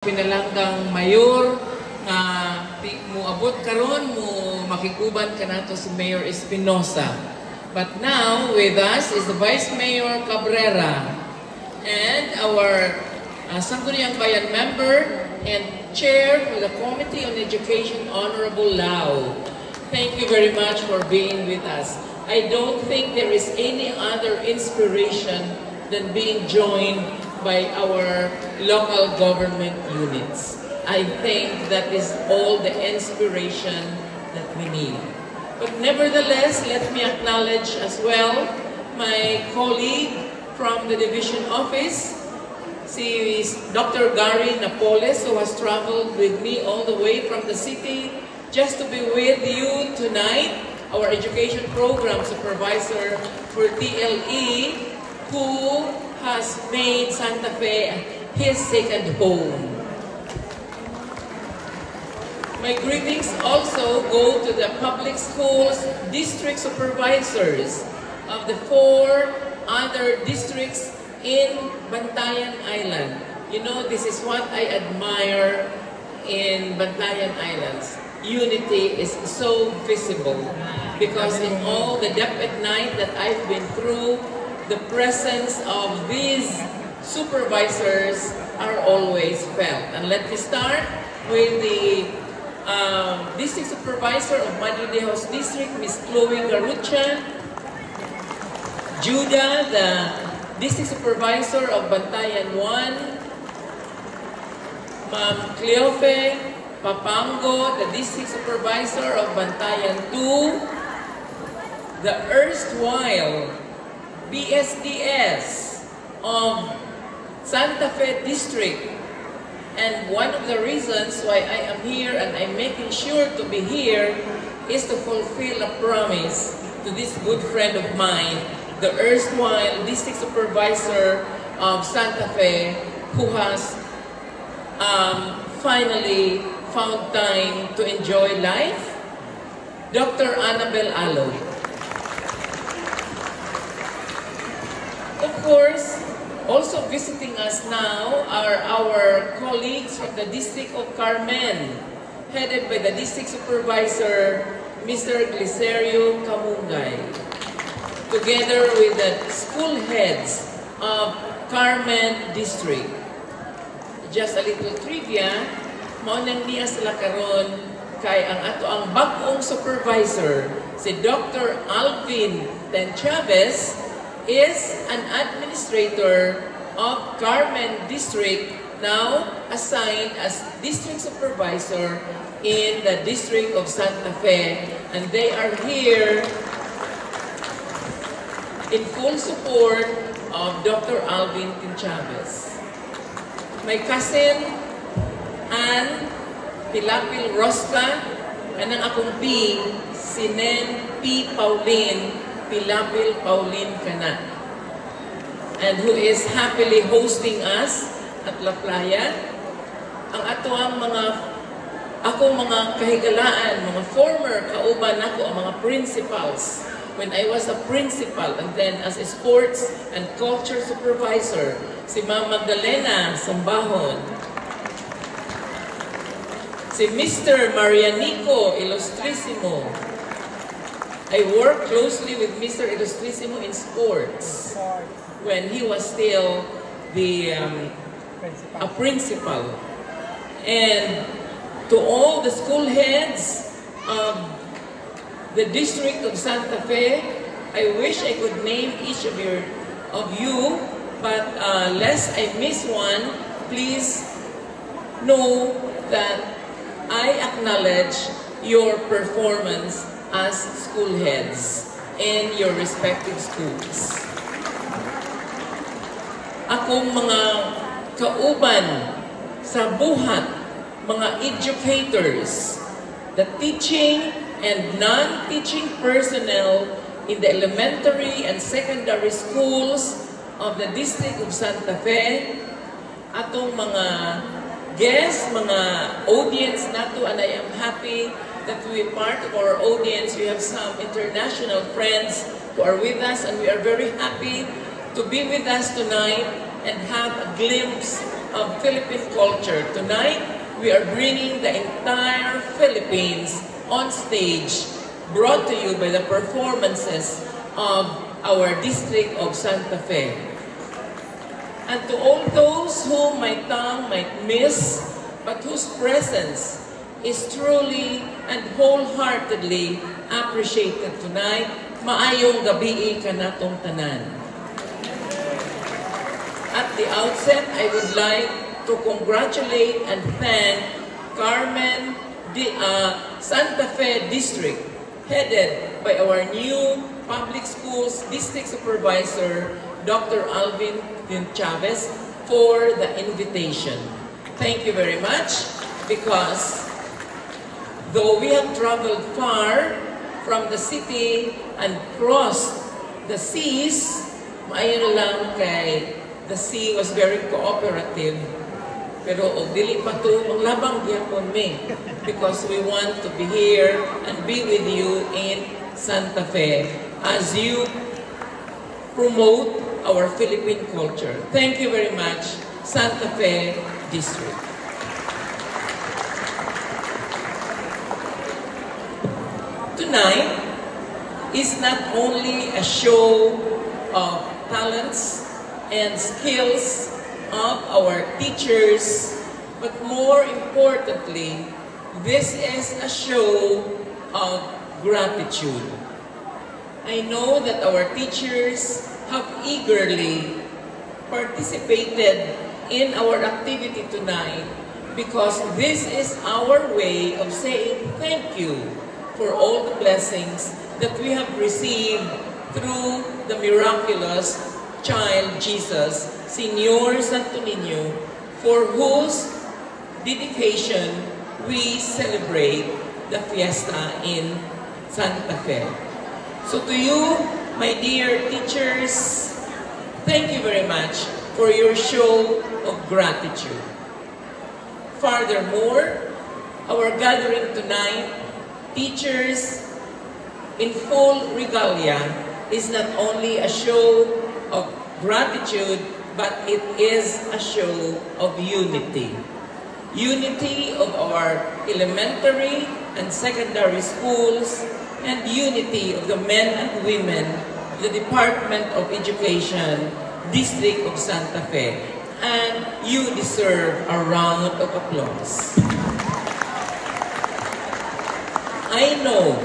Pinalanggang mayor nga muabot karon mo makikuban kanato si Mayor Espinosa. But now with us is the Vice Mayor Cabrera and our Sangguniang Bayan member and Chair for the Committee on Education, Honorable Lau. Thank you very much for being with us. I don't think there is any other inspiration than being joined by our local government units. I think that is all the inspiration that we need. But nevertheless, let me acknowledge as well my colleague from the division office, si Dr. Gary Napoles, who has traveled with me all the way from the city just to be with you tonight, our education program supervisor for TLE, who has made Santa Fe his second home. My greetings also go to the public schools district supervisors of the 4 other districts in Bantayan Island. You know, this is what I admire in Bantayan Islands. Unity is so visible because in all the depth at night that I've been through, the presence of these supervisors are always felt. And let me start with the district supervisor of Madre de Dios District, Ms. Chloe Garucha. Judah, the district supervisor of Bantayan 1. Ma'am Cleofe Papango, the district supervisor of Bantayan 2. The erstwhile BSDS of Santa Fe District. And one of the reasons why I am here and I'm making sure to be here is to fulfill a promise to this good friend of mine, the erstwhile district supervisor of Santa Fe, who has finally found time to enjoy life, Dr. Annabel Alo. Of course, also visiting us now are our colleagues from the District of Carmen, headed by the District Supervisor, Mr. Glicerio Camungay, together with the school heads of Carmen District. Just a little trivia, maunang niya sila karon kay ang ato ang bagong supervisor, si Dr. Alvin Tenchavez, is an administrator of Carmen District, now assigned as district supervisor in the District of Santa Fe, and they are here in full support of Dr. Alvin Chavez. My cousin, Ann Pilapil Rosca, kanang akong P, si Nen P. Pauline Pilapil Pauline Kana, and who is happily hosting us at La Playa. Ang ato ang akong mga kahigalaan, mga former kauban ako, ang mga principals, when I was a principal and then as a sports and culture supervisor, si Ma'am Magdalena Sambahon, si Mr. Marianico Ilustrisimo. I worked closely with Mr. Ilustrisimo in sports when he was still a principal. And to all the school heads of the District of Santa Fe, I wish I could name each of you, but lest I miss one, please know that I acknowledge your performance as school heads in your respective schools. Akong mga kauban sa buhat, mga educators, the teaching and non-teaching personnel in the elementary and secondary schools of the District of Santa Fe, atong mga guests, mga audience nato, and I am happy that we are part of our audience. We have some international friends who are with us, and we are very happy to be with us tonight and have a glimpse of Philippine culture. Tonight, we are bringing the entire Philippines on stage, brought to you by the performances of our district of Santa Fe. And to all those whom my tongue might miss, but whose presence is truly and wholeheartedly appreciated tonight, maayong gabi kanatong tanan. At the outset, I would like to congratulate and thank Carmen Santa Fe District, headed by our new Public Schools District Supervisor, Dr. Alvin Chavez, for the invitation. Thank you very much, because though we have traveled far from the city and crossed the seas, maayon lang kay the sea was very cooperative. Pero og dili pa to, maglabang gyapon mi, because we want to be here and be with you in Santa Fe as you promote our Philippine culture. Thank you very much, Santa Fe District. Tonight is not only a show of talents and skills of our teachers, but more importantly, this is a show of gratitude. I know that our teachers have eagerly participated in our activity tonight, because this is our way of saying thank you for all the blessings that we have received through the miraculous child Jesus, Señor Santo Niño, for whose dedication we celebrate the fiesta in Santa Fe. So to you, my dear teachers, thank you very much for your show of gratitude. Furthermore, our gathering tonight, teachers in full regalia, is not only a show of gratitude, but it is a show of unity. Unity of our elementary and secondary schools, and unity of the men and women of the Department of Education, District of Santa Fe. And you deserve a round of applause. I know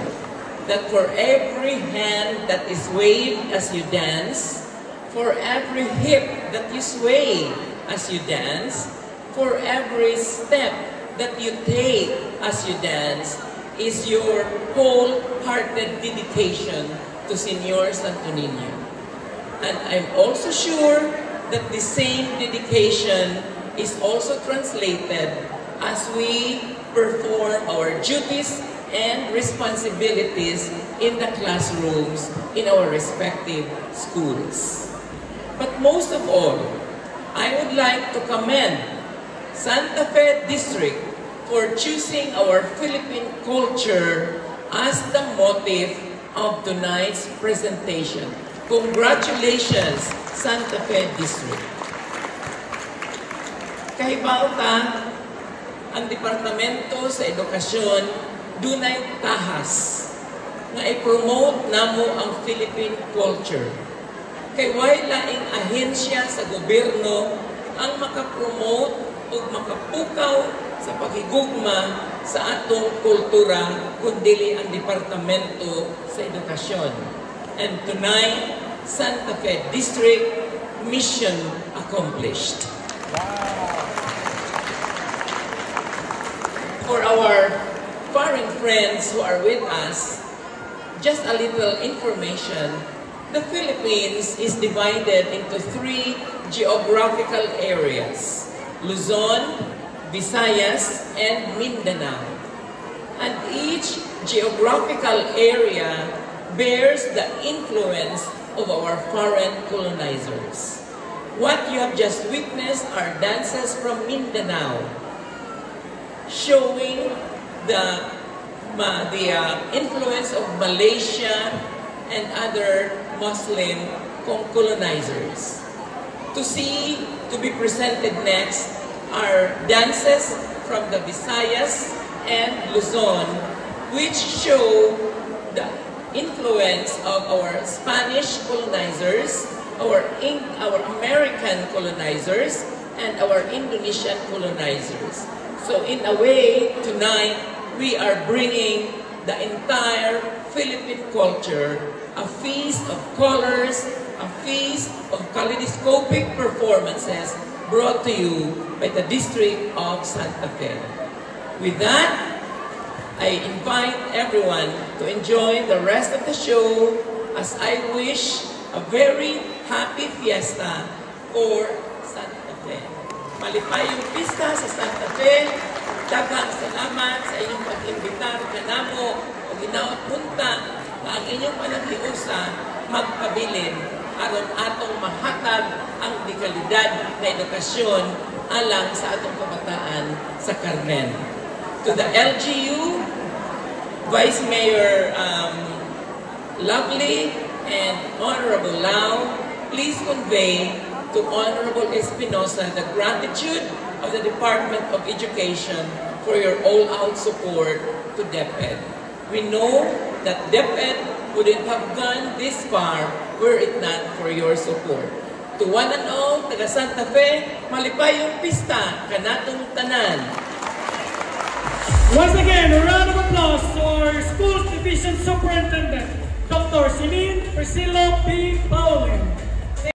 that for every hand that is waved as you dance, for every hip that you sway as you dance, for every step that you take as you dance, is your wholehearted dedication to Señor Santo Niño. And I'm also sure that the same dedication is also translated as we perform our duties and responsibilities in the classrooms in our respective schools. But most of all, I would like to commend Santa Fe District for choosing our Philippine culture as the motive of tonight's presentation. Congratulations, Santa Fe District. Kahibauta, ang Departamento sa Edukasyon dunay tahas nga i-promote namo ang Philippine culture. Kay way laing ahensya sa gobyerno ang makapromote o makapukaw sa paghigugma sa atong kultura, kundi ang Departamento sa Edukasyon. And tonight, Santa Fe District, mission accomplished. For our foreign friends who are with us, just a little information. The Philippines is divided into 3 geographical areas: Luzon, Visayas, and Mindanao. And each geographical area bears the influence of our foreign colonizers. What you have just witnessed are dances from Mindanao, showing the influence of Malaysia and other Muslim colonizers. To be presented next are dances from the Visayas and Luzon, which show the influence of our Spanish colonizers, our American colonizers, and our Indonesian colonizers. So in a way, tonight, we are bringing the entire Philippine culture, a feast of colors, a feast of kaleidoscopic performances brought to you by the District of Santa Fe. With that, I invite everyone to enjoy the rest of the show as I wish a very happy fiesta for Santa Fe. Malipayong pista sa Santa Fe. Daghang salamat sa inyong pag-imbitar kanamo o ginaot punta na ang inyong panaghiusa magpabilin aron atong mahatag ang dekalidad na edukasyon alang sa atong kabataan sa Carmen. To the LGU, Vice Mayor Lovely and Honorable Lau, please convey to Honorable Espinosa the gratitude of the Department of Education for your all-out support to DepEd. We know that DepEd wouldn't have gone this far were it not for your support. To one and all, taga Santa Fe, malipayong pista kanatong tanan. Once again, a round of applause to our Schools Division Superintendent, Dr. Simin Priscilla P. Paulin.